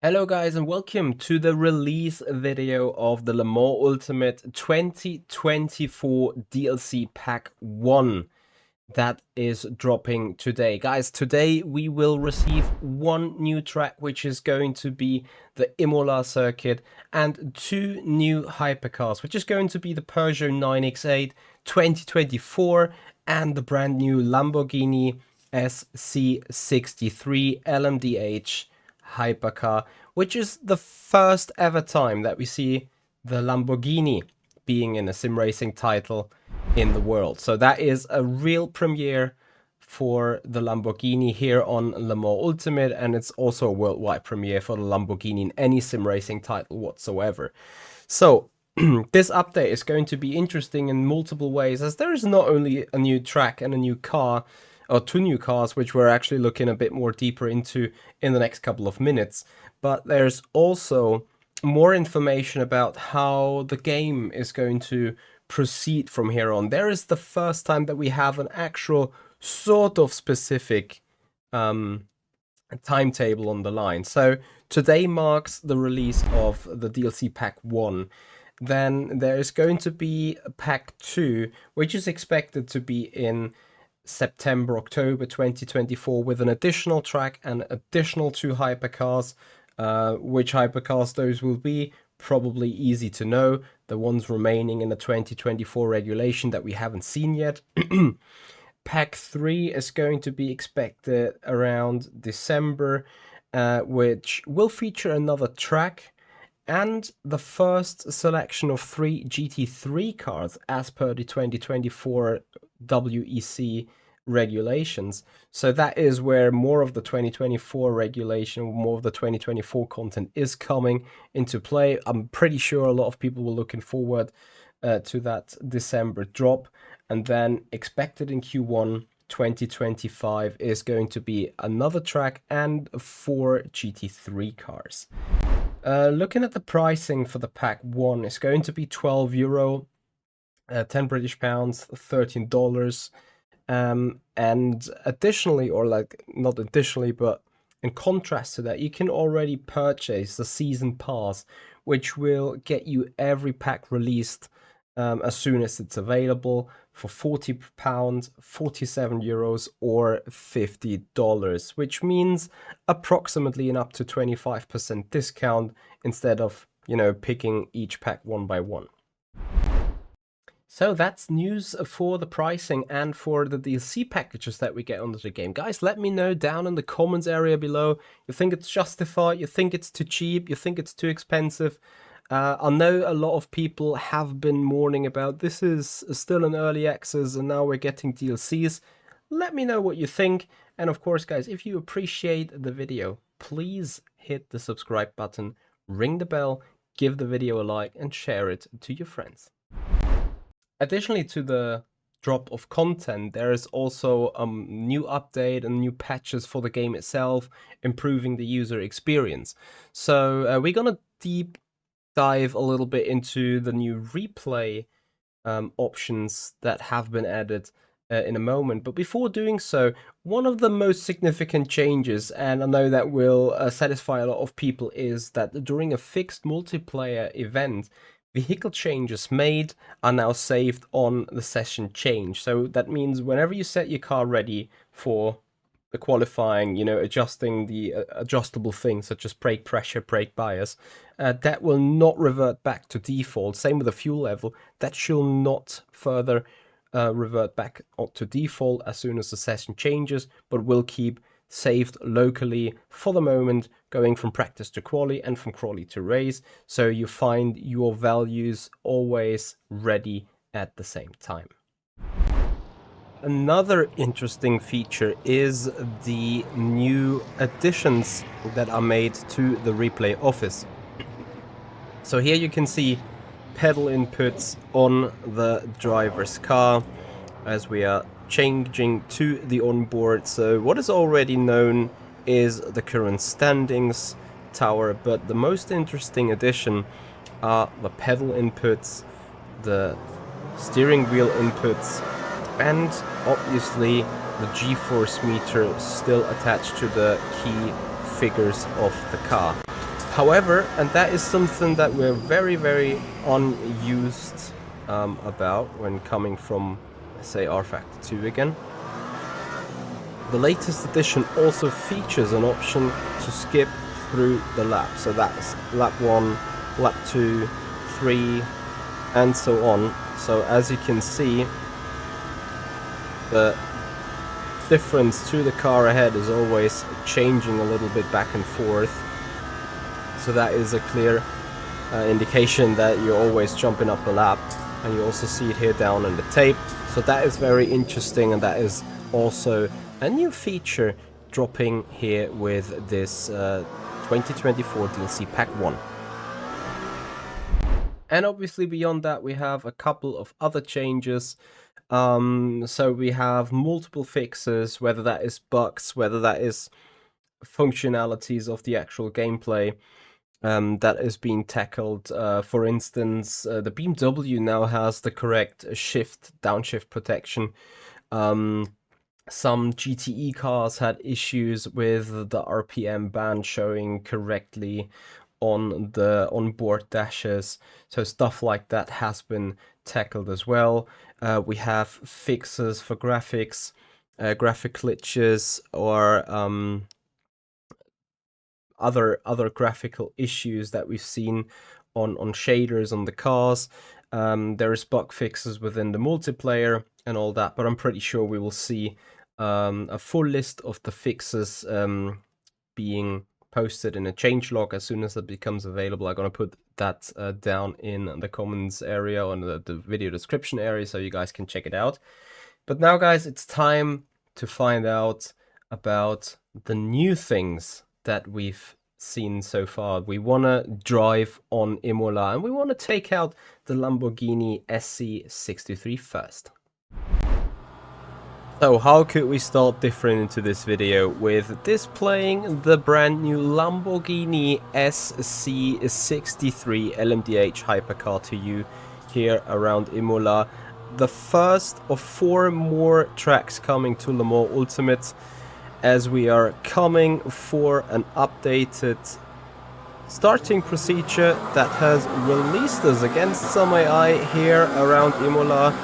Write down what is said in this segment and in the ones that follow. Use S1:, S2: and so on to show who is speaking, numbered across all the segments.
S1: Hello guys and welcome to the release video of the Le Mans Ultimate 2024 DLC Pack 1 that is dropping today. Guys, today we will receive one new track, which is going to be the Imola circuit, and two new hypercars, which is going to be the Peugeot 9X8 2024 and the brand new Lamborghini SC63 LMDh Hypercar, which is the first ever time that we see the Lamborghini being in a sim racing title in the world. So that is a real premiere for the Lamborghini here on Le Mans Ultimate, and it's also a worldwide premiere for the Lamborghini in any sim racing title whatsoever. So this update is going to be interesting in multiple ways, as there is not only a new track and a new car, or two new cars, which we're actually looking a bit more deeper into in the next couple of minutes, but there's also more information about how the game is going to proceed from here on. There is the first time that we have an actual sort of specific timetable on the line. So today marks the release of the DLC Pack 1. Then there is going to be Pack 2, which is expected to be in September, October 2024, with an additional track and additional two hypercars. Which hypercars those will be, probably easy to know. The ones remaining in the 2024 regulation that we haven't seen yet. Pack 3 is going to be expected around December, which will feature another track and the first selection of 3 GT3 cars as per the 2024 WEC regulations. So that is where more of the 2024 regulation, more of the 2024 content is coming into play. I'm pretty sure a lot of people were looking forward to that December drop. And then expected in Q1 2025 is going to be another track and 4 GT3 cars. Looking at the pricing for the Pack 1, it's going to be €12, 10 British pounds, $13. And additionally, or like not additionally, but in contrast to that, you can already purchase the season pass, which will get you every pack released as soon as it's available for £40, €47, or $50, which means approximately an up to 25% discount instead of, picking each pack one by one. So that's news for the pricing and for the DLC packages that we get onto the game. Guys, let me know down in the comments area below. You think it's justified? You think it's too cheap? You think it's too expensive? I know a lot of people have been mourning about this is still an early access and now we're getting DLCs. Let me know what you think. And of course, guys, if you appreciate the video, please hit the subscribe button, ring the bell, give the video a like, and share it to your friends. Additionally to the drop of content, there is also a new update and new patches for the game itself, improving the user experience. So we're gonna deep dive a little bit into the new replay options that have been added in a moment. But before doing so, one of the most significant changes, and I know that will satisfy a lot of people, is that during a fixed multiplayer event, vehicle changes made are now saved on the session change. So that means whenever you set your car ready for the qualifying, adjusting the adjustable things such as brake pressure, brake bias, that will not revert back to default. Same with the fuel level. That shall not further revert back to default as soon as the session changes, but will keep saved locally for the moment, going from practice to quali and from quali to race, so you find your values always ready at the same time. Another interesting feature is the new additions that are made to the replay office. So here you can see pedal inputs on the driver's car as we are changing to the onboard. So what is already known is the current standings tower, but the most interesting addition are the pedal inputs, the steering wheel inputs, and obviously the G-force meter still attached to the key figures of the car. However, and that is something that we're very, very unused about when coming from, say, R Factor 2 again. The latest edition also features an option to skip through the lap. So that's lap 1, lap 2, 3, and so on. So as you can see, the difference to the car ahead is always changing a little bit back and forth. So that is a clear indication that you're always jumping up a lap, and you also see it here down in the tape. So that is very interesting, and that is also a new feature dropping here with this 2024 DLC Pack 1. And obviously beyond that we have a couple of other changes. So we have multiple fixes, whether that is bugs, whether that is functionalities of the actual gameplay. That is being tackled. For instance, the BMW now has the correct downshift protection. Some GTE cars had issues with the RPM band showing correctly on the onboard dashes, so stuff like that has been tackled as well. We have fixes for graphics, graphic glitches, or other graphical issues that we've seen on shaders on the cars. There is bug fixes within the multiplayer and all that, but I'm pretty sure we will see a full list of the fixes being posted in a changelog as soon as it becomes available. I'm gonna put that down in the comments area or the video description area so you guys can check it out. But now guys, it's time to find out about the new things that we've seen so far. We want to drive on Imola, and we want to take out the Lamborghini SC63 first. So how could we start different into this video with displaying the brand new Lamborghini SC63 LMDh Hypercar to you here around Imola. The first of 4 more tracks coming to Le Mans Ultimate, as we are coming for an updated starting procedure that has released us against some AI here around Imola.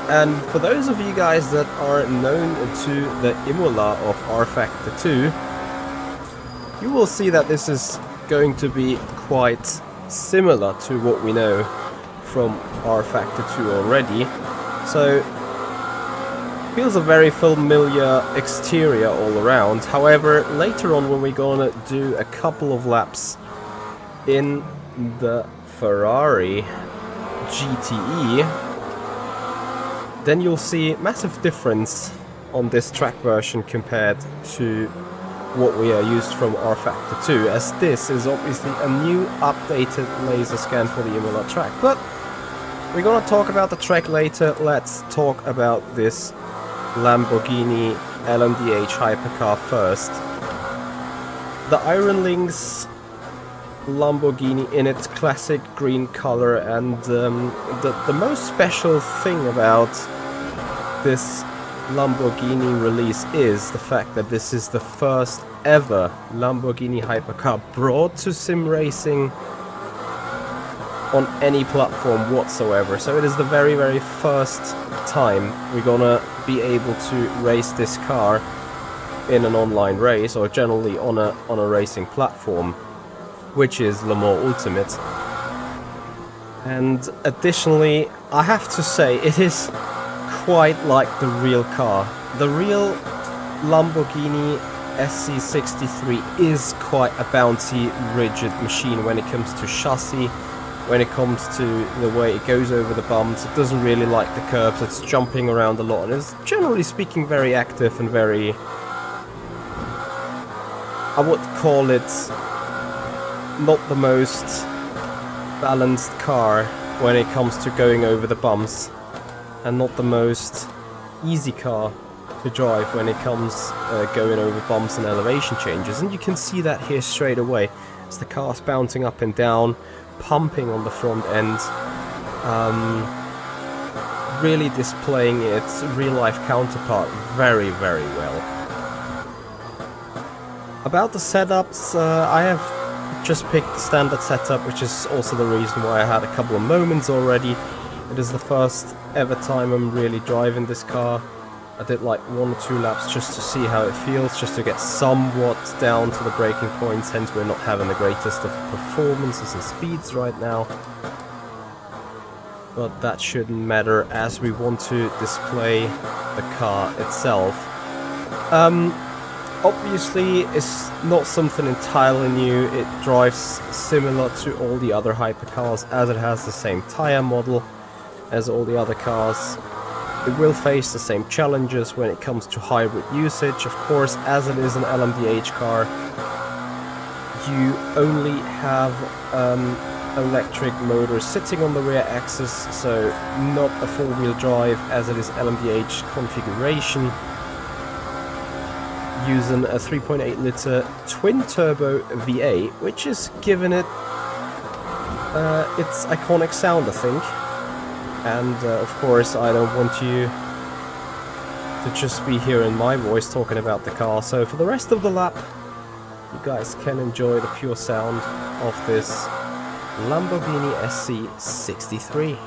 S1: And for those of you guys that are known to the Imola of R Factor 2, you will see that this is going to be quite similar to what we know from R Factor 2 already. So feels a very familiar exterior all around. However, later on when we're gonna do a couple of laps in the Ferrari GTE, then you'll see massive difference on this track version compared to what we are used from R Factor 2, as this is obviously a new updated laser scan for the Imola track. But we're gonna talk about the track later. Let's talk about this Lamborghini LMDh Hypercar first. The Iron Links Lamborghini in its classic green color, and the most special thing about this Lamborghini release is the fact that this is the first ever Lamborghini Hypercar brought to Simracing on any platform whatsoever. So it is the very, very first time we're gonna be able to race this car in an online race, or generally on a racing platform, which is Le Mans Ultimate. And additionally, I have to say, it is quite like the real car. The real Lamborghini SC63 is quite a bouncy, rigid machine when it comes to chassis, when it comes to the way it goes over the bumps. It doesn't really like the curves, it's jumping around a lot, and it's generally speaking very active and very, I would call it, not the most balanced car when it comes to going over the bumps, and not the most easy car to drive when it comes going over bumps and elevation changes. And you can see that here straight away as the car's bouncing up and down, pumping on the front end, really displaying its real-life counterpart very, very well. About the setups, I have just picked the standard setup, which is also the reason why I had a couple of moments already. It is the first ever time I'm really driving this car. I did like 1 or 2 laps just to see how it feels, just to get somewhat down to the braking points, hence we're not having the greatest of performances and speeds right now. But that shouldn't matter, as we want to display the car itself. Obviously, it's not something entirely new. It drives similar to all the other hypercars, as it has the same tire model as all the other cars. It will face the same challenges when it comes to hybrid usage. Of course, as it is an LMDh car, you only have electric motor sitting on the rear axis, so not a four-wheel drive as it is LMDh configuration, using a 3.8 liter twin-turbo V8, which is giving it its iconic sound, I think. And of course, I don't want you to just be hearing my voice talking about the car, so for the rest of the lap, you guys can enjoy the pure sound of this Lamborghini SC63.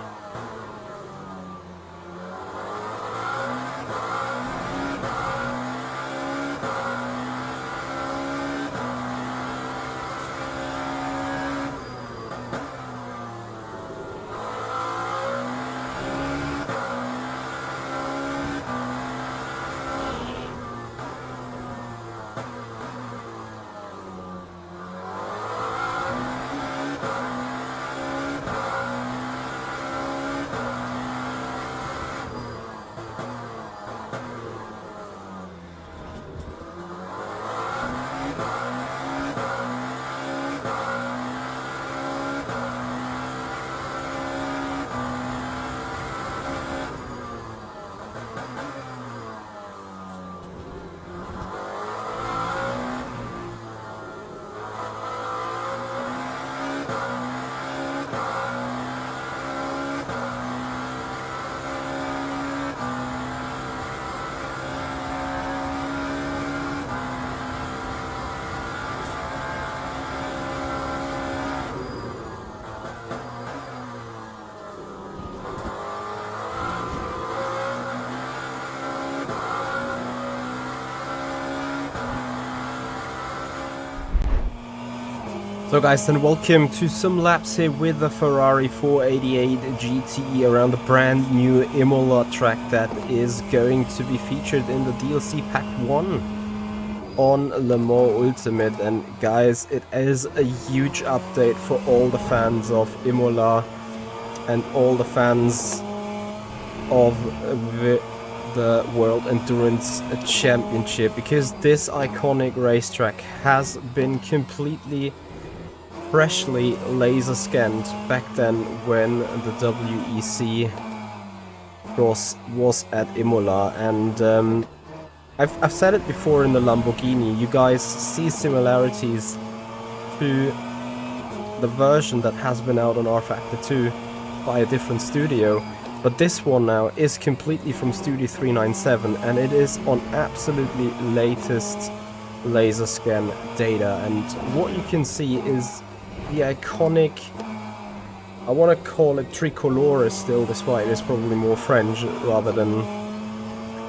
S1: So guys, then welcome to some laps here with the Ferrari 488 GTE around the brand new Imola track that is going to be featured in the DLC Pack 1 on Le Mans Ultimate. And guys, it is a huge update for all the fans of Imola and all the fans of the World Endurance Championship, because this iconic racetrack has been completely freshly laser scanned back then when the WEC was at Imola. And I've said it before in the Lamborghini, you guys see similarities to the version that has been out on rFactor 2 by a different studio, but this one now is completely from Studio 397 and it is on absolutely latest laser scan data. And what you can see is the iconic, I want to call it tricolore still, despite it's probably more French rather than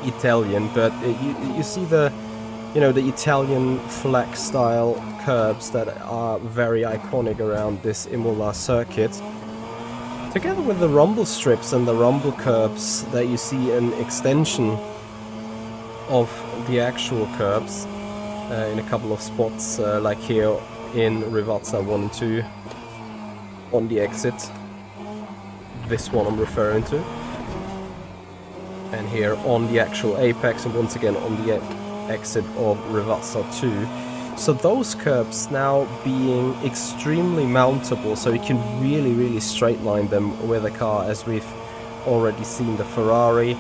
S1: Italian, but you see the, you know, the Italian flag style curbs that are very iconic around this Imola circuit, together with the rumble strips and the rumble curbs that you see an extension of the actual curbs in a couple of spots, like here in Rivazza 1 and 2 on the exit, this one I'm referring to, and here on the actual apex, and once again on the exit of Rivazza 2. So those curbs now being extremely mountable, so you can really straight line them with a car, as we've already seen the Ferrari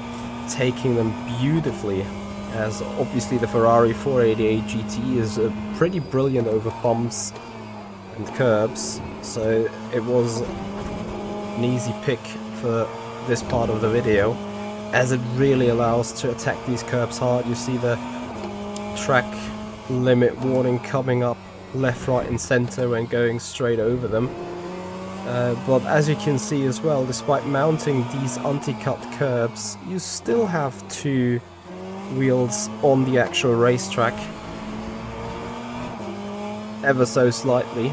S1: taking them beautifully, as obviously the Ferrari 488 GT is pretty brilliant over bumps and curbs, so it was an easy pick for this part of the video, as it really allows to attack these curbs hard. You see the track limit warning coming up left, right and center when going straight over them. But as you can see as well, despite mounting these anti-cut curbs, you still have two wheels on the actual racetrack, ever so slightly,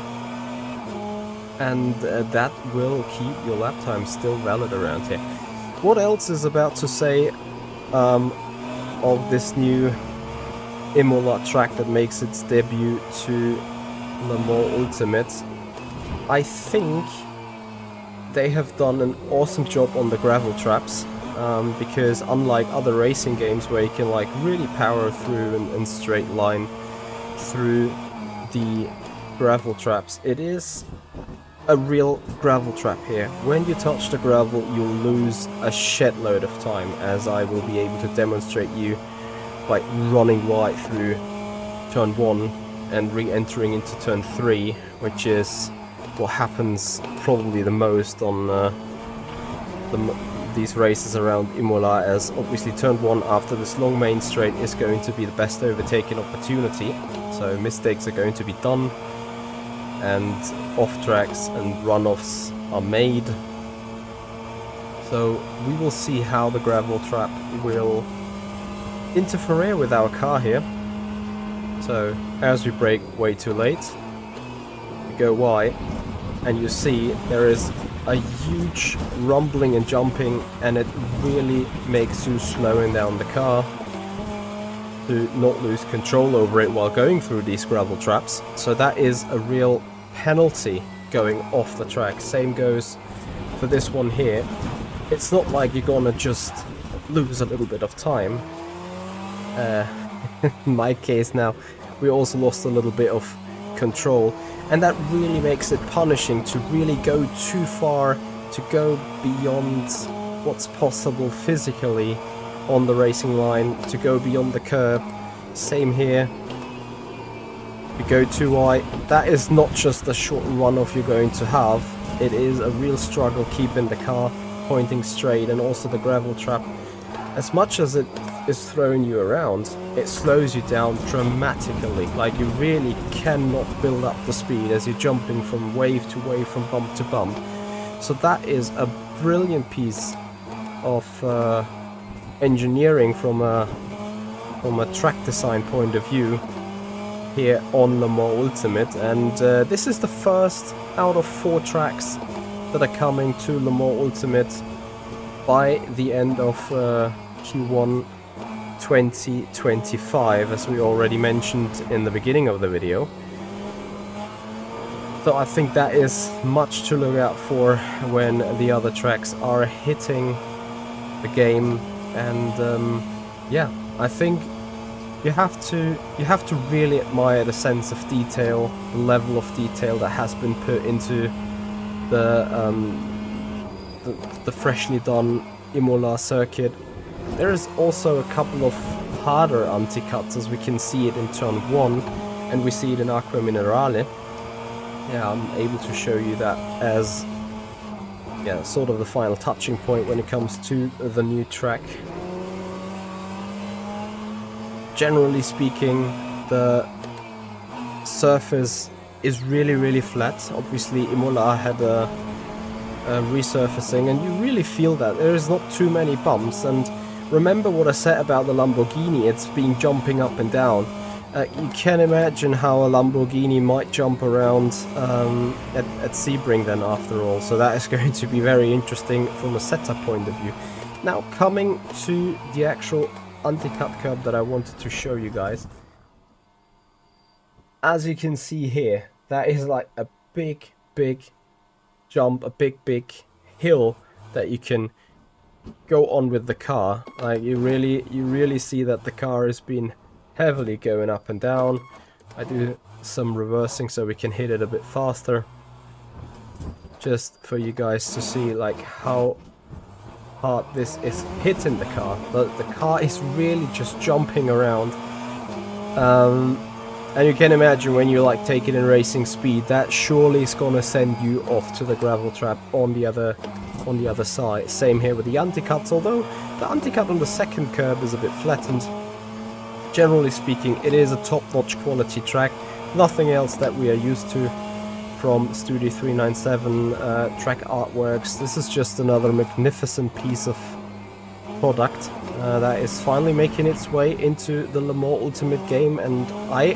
S1: and that will keep your lap time still valid around here. What else is about to say of this new Imola track that makes its debut to Le Mans Ultimate? I think they have done an awesome job on the gravel traps, because unlike other racing games where you can like really power through and straight line through the gravel traps, it is a real gravel trap here. When you touch the gravel, you'll lose a shed load of time, as I will be able to demonstrate you by running wide through turn 1 and re-entering into turn 3, which is what happens probably the most on these races around Imola, as obviously turn 1 after this long main straight is going to be the best overtaking opportunity, so mistakes are going to be done and off tracks and runoffs are made. So we will see how the gravel trap will interfere with our car here. So as we brake way too late, we go wide, and you see there is a huge rumbling and jumping, and it really makes you slowing down the car to not lose control over it while going through these gravel traps. So that is a real penalty going off the track. Same goes for this one here. It's not like you're gonna just lose a little bit of time. In my case now, we also lost a little bit of control, and that really makes it punishing to really go too far, to go beyond what's possible physically on the racing line, to go beyond the curb. Same here. If you go too wide, that is not just a short runoff you're going to have, it is a real struggle keeping the car pointing straight. And also the gravel trap, as much as it is throwing you around, it slows you down dramatically. Like, you really cannot build up the speed as you're jumping from wave to wave, from bump to bump. So that is a brilliant piece of engineering from a track design point of view here on Le Mans Ultimate. And this is the first out of 4 tracks that are coming to Le Mans Ultimate by the end of Q1 2025, as we already mentioned in the beginning of the video. So I think that is much to look out for when the other tracks are hitting the game. And yeah, I think you have to really admire the sense of detail, the level of detail that has been put into the freshly done Imola circuit. There is also a couple of harder anti-cuts, as we can see it in turn 1, and we see it in Aqua Minerale. Yeah, I'm able to show you that as, yeah, sort of the final touching point when it comes to the new track. Generally speaking, the surface is really flat. Obviously Imola had a resurfacing, and you really feel that there is not too many bumps. And remember what I said about the Lamborghini, it's been jumping up and down. You can imagine how a Lamborghini might jump around at Sebring then, after all. So that is going to be very interesting from a setup point of view. Now, coming to the actual anti-cut curb that I wanted to show you guys. As you can see here, that is like a big jump, a big hill that you can go on with the car. Like, you really see that the car has been heavily going up and down. I do some reversing so we can hit it a bit faster, just for you guys to see like how hard this is hitting the car. But the car is really just jumping around, and you can imagine when you like take it in racing speed, that surely is gonna send you off to the gravel trap on the other side. Same here with the anti-cuts, although the anti-cut on the second curb is a bit flattened. Generally speaking, it is a top-notch quality track. Nothing else that we are used to from Studio 397 track artworks. This is just another magnificent piece of product that is finally making its way into the Le Mans Ultimate game, and I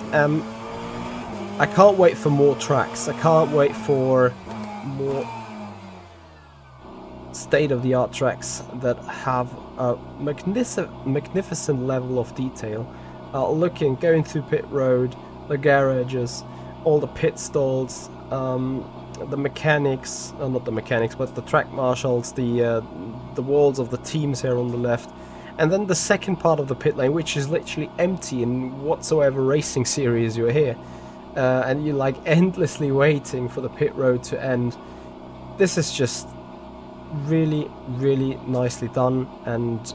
S1: can't wait for more tracks. I can't wait for more state-of-the-art tracks that have a magnificent level of detail. Going through pit road, the garages, all the pit stalls, the mechanics, not the mechanics, but the track marshals, the walls of the teams here on the left, and then the second part of the pit lane, which is literally empty in whatsoever racing series you're here, and you're like endlessly waiting for the pit road to end. This is just really nicely done, and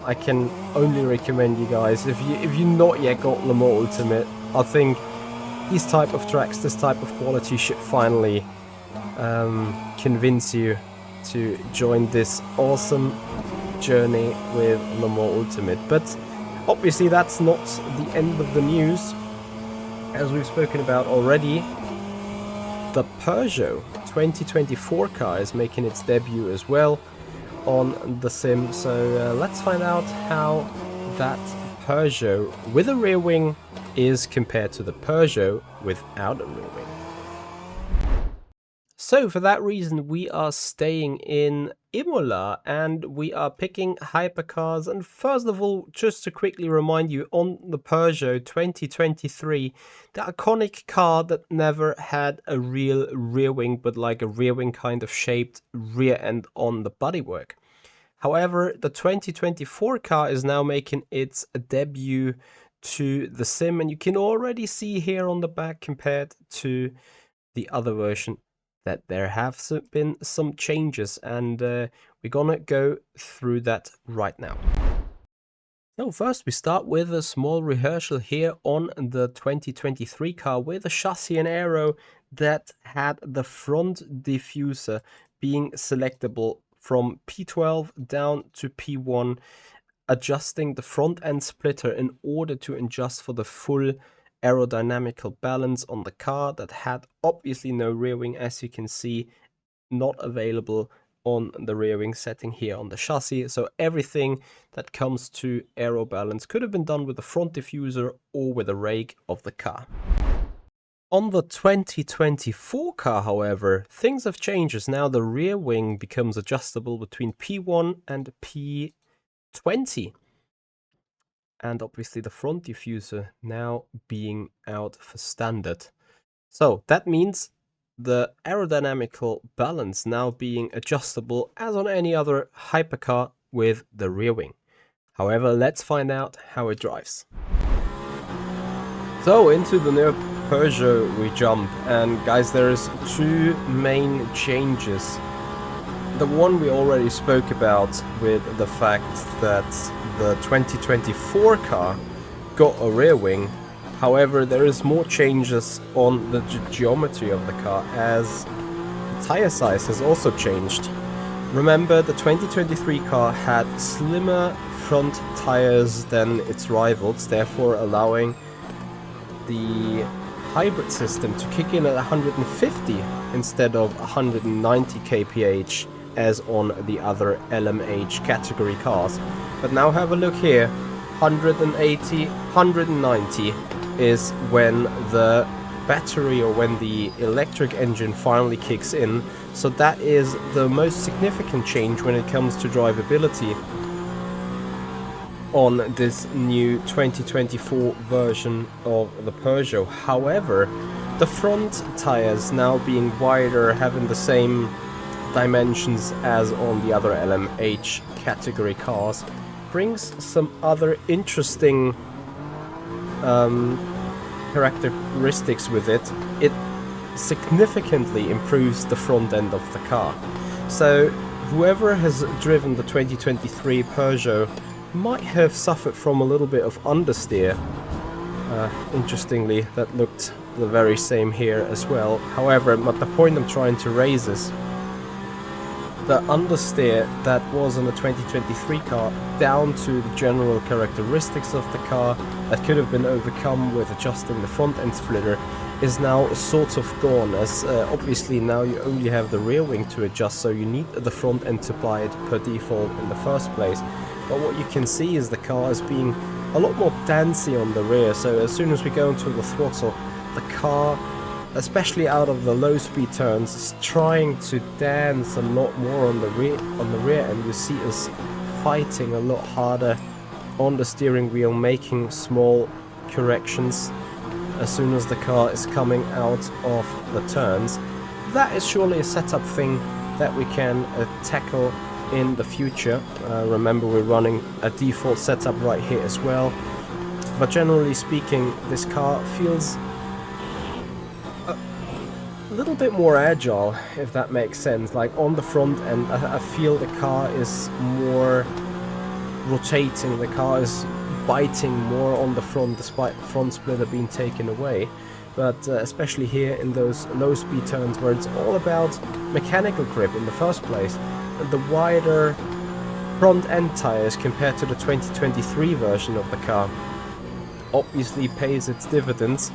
S1: I can only recommend you guys, if you not yet got Le Mans Ultimate, I think these type of tracks, this type of quality should finally convince you to join this awesome journey with Le Mans Ultimate. But obviously that's not the end of the news. As we've spoken about already, the Peugeot 2024 car is making its debut as well on the sim. So let's find out how that Peugeot with a rear wing is compared to the Peugeot without a rear wing. So for that reason we are staying in Imola and we are picking hypercars. And first of all, just to quickly remind you, on the Peugeot 2023, the iconic car that never had a real rear wing, but like a rear wing kind of shaped rear end on the bodywork. However, the 2024 car is now making its debut to the sim, and you can already see here on the back, compared to the other version, that there have been some changes, and we're gonna go through that right now. So first we start with a small rehearsal here on the 2023 car with a chassis and aero that had the front diffuser being selectable from P12 down to P1, adjusting the front end splitter in order to adjust for the full aerodynamical balance on the car. That had obviously no rear wing, as you can see, not available on the rear wing setting here on the chassis. So everything that comes to aero balance could have been done with the front diffuser or with a rake of the car. On the 2024 car, however, things have changed, as now the rear wing becomes adjustable between P1 and P20. And obviously the front diffuser now being out for standard. So that means the aerodynamical balance now being adjustable as on any other hypercar with the rear wing. However, let's find out how it drives. So into the new Peugeot we jump, and guys, there's two main changes. The one we already spoke about, with the fact that the 2024 car got a rear wing. However, there is more changes on the geometry of the car, as the tire size has also changed. Remember, the 2023 car had slimmer front tires than its rivals, therefore allowing the hybrid system to kick in at 150 instead of 190 kph as on the other LMH category cars. But now have a look here, 180, 190 is when the battery, or when the electric engine finally kicks in. So that is the most significant change when it comes to drivability on this new 2024 version of the Peugeot. However, the front tires now being wider, having the same dimensions as on the other LMH category cars, brings some other interesting characteristics with it. It significantly improves the front end of the car. So whoever has driven the 2023 Peugeot might have suffered from a little bit of understeer. Interestingly, that looked the very same here as well. However, but the point I'm trying to raise is the understeer that was in the 2023 car down to the general characteristics of the car that could have been overcome with adjusting the front end splitter is now sort of gone, as obviously now you only have the rear wing to adjust, so you need the front end to apply it per default in the first place. But what you can see is the car is being a lot more dancey on the rear, so as soon as we go into the throttle, the car, especially out of the low speed turns, is trying to dance a lot more on the rear, and you see us fighting a lot harder on the steering wheel, making small corrections as soon as the car is coming out of the turns. That is surely a setup thing that we can tackle in the future. Remember, we're running a default setup right here as well, but generally speaking, this car feels a little bit more agile, if that makes sense. Like on the front end, I feel the car is more rotating, the car is biting more on the front despite the front splitter being taken away. But especially here in those low speed turns where it's all about mechanical grip in the first place, the wider front end tires compared to the 2023 version of the car obviously pays its dividends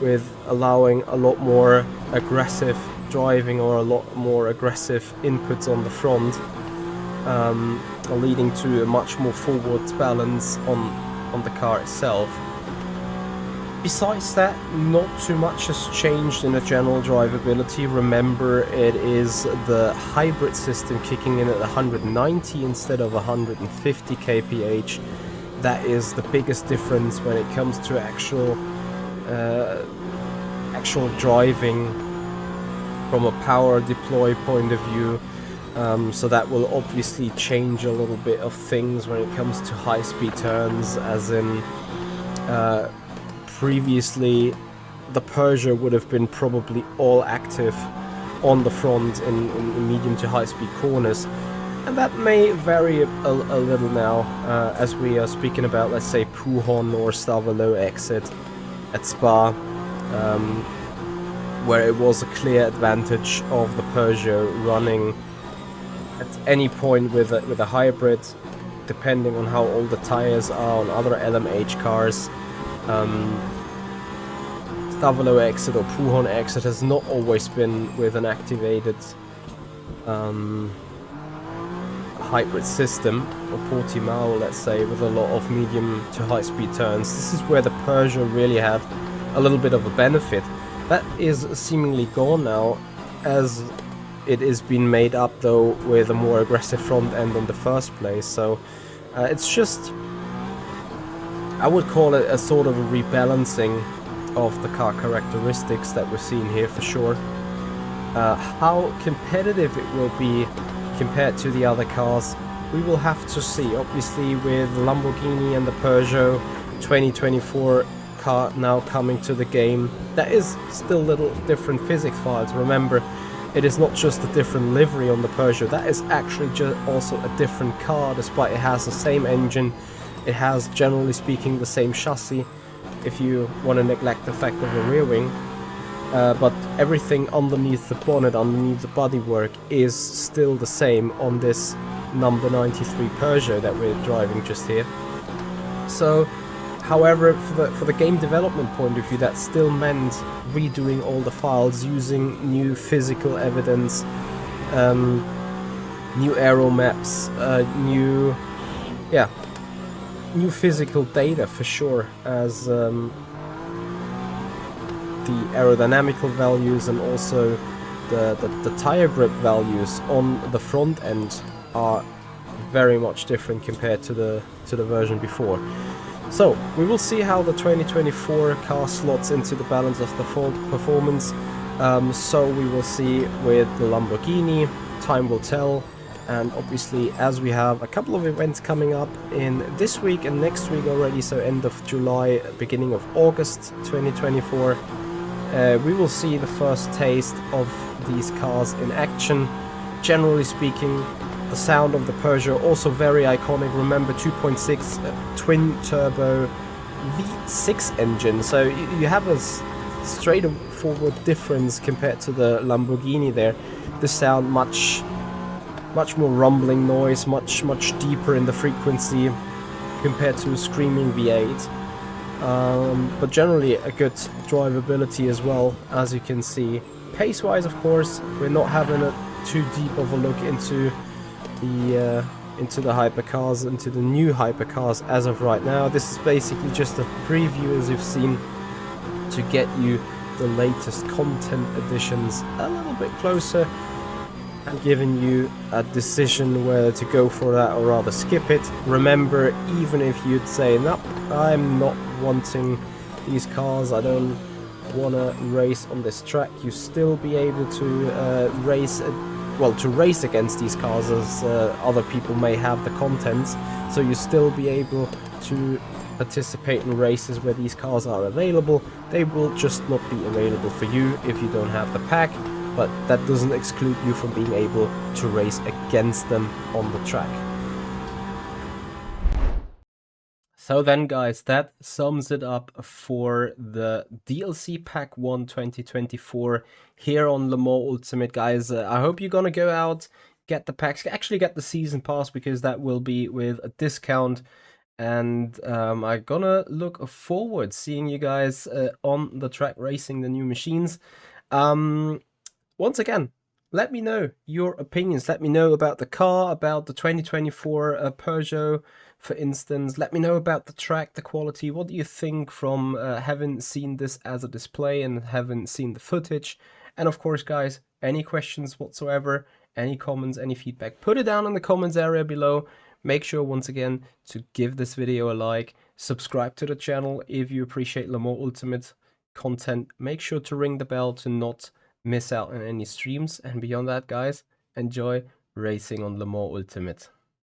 S1: with allowing a lot more aggressive driving or a lot more aggressive inputs on the front, leading to a much more forward balance on the car itself. Besides that, not too much has changed in the general drivability. Remember, it is the hybrid system kicking in at 190 instead of 150 kph. That is the biggest difference when it comes to actual driving from a power deploy point of view. So that will obviously change a little bit of things when it comes to high-speed turns, as in previously the Peugeot would have been probably all active on the front in medium to high-speed corners, and that may vary a little now, as we are speaking about, let's say, Peugeot or Stavolo exit at Spa, where it was a clear advantage of the Peugeot running at any point with a hybrid, depending on how old the tires are on other LMH cars. Stavolo exit or Peugeot exit has not always been with an activated hybrid system, or Portimao, let's say, with a lot of medium to high speed turns. This is where the Peugeot really had a little bit of a benefit. That is seemingly gone now, as it is being made up though with a more aggressive front end in the first place. So it's just, I would call it a sort of a rebalancing of the car characteristics that we're seeing here for sure. How competitive it will be compared to the other cars, we will have to see. Obviously, with the Lamborghini and the Peugeot 2024 car now coming to the game, that is still little different physics files. Remember, it is not just a different livery on the Peugeot, that is actually just also a different car, despite it has the same engine, it has, generally speaking, the same chassis, if you want to neglect the fact of the rear wing. But everything underneath the bonnet, underneath the bodywork, is still the same on this number 93 Peugeot that we're driving just here. So, however, for the game development point of view, that still meant redoing all the files, using new physical evidence, new aero maps, new physical data for sure, as the aerodynamical values and also the tire grip values on the front end are very much different compared to the version before. So we will see how the 2024 car slots into the balance of the performance. So we will see with the Lamborghini, time will tell. And obviously, as we have a couple of events coming up in this week and next week already, so end of July, beginning of August 2024, we will see the first taste of these cars in action. Generally speaking, the sound of the Peugeot also very iconic. Remember, 2.6 twin turbo V6 engine, so you have a straightforward difference compared to the Lamborghini there. The sound much much more rumbling noise, much deeper in the frequency compared to a screaming V8. But generally a good drivability as well, as you can see. Pace-wise, of course, we're not having a too deep of a look into the hypercars, into the new hypercars as of right now. This is basically just a preview, as you've seen, to get you the latest content additions a little bit closer and giving you a decision whether to go for that or rather skip it. Remember, even if you'd say, nope, I'm not wanting these cars, I don't want to race on this track, you still be able to race against these cars, as other people may have the contents, so you still be able to participate in races where these cars are available. They will just not be available for you if you don't have the pack, but that doesn't exclude you from being able to race against them on the track. So then, guys, that sums it up for the DLC Pack 1 2024 here on Le Mans Ultimate, guys. I hope you're gonna go out, get the packs, actually get the season pass, because that will be with a discount. And I'm gonna look forward seeing you guys on the track racing the new machines. Once again, let me know your opinions. Let me know about the car, about the 2024 Peugeot, for instance. Let me know about the track, the quality. What do you think from having seen this as a display and having seen the footage? And of course, guys, any questions whatsoever, any comments, any feedback, put it down in the comments area below. Make sure, once again, to give this video a like, subscribe to the channel if you appreciate Le Mans Ultimate content. Make sure to ring the bell to not miss out on any streams. And beyond that, guys, enjoy racing on Le Mans Ultimate.